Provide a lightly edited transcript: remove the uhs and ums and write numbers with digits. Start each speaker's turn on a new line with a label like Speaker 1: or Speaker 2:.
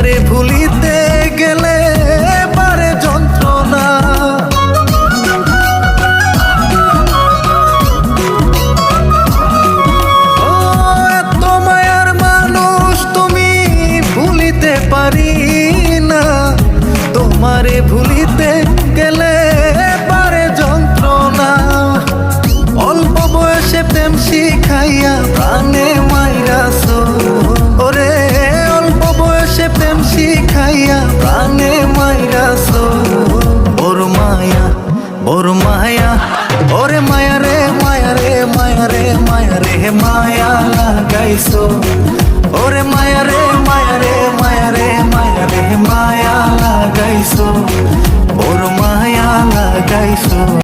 Speaker 1: তোমারে ভুলিতে গেলে পারে যন্ত্রণা। ও এত মায়ার মানুষ তুমি ভুলিতে পারি না, তোমারে ভুলিতে গেলে পারে যন্ত্রণা। অল্প বয়সে প্রেম শিখাইয়া প্রাণে মাইরাছো, ওরে অল্প বয়সে প্রেম শিখাইয়া প্রাণে মাইরাছো। বড় মায়া বড় মায়া, ওরে মায়া রে মায়া রে মায়া রে মায়া রে মায়া লাগাইছো, ওরে মায়া রে মায়া রে মায়া রে মায়া রে মায়া লাগাইছো, বড় মায়া লাগাইছো।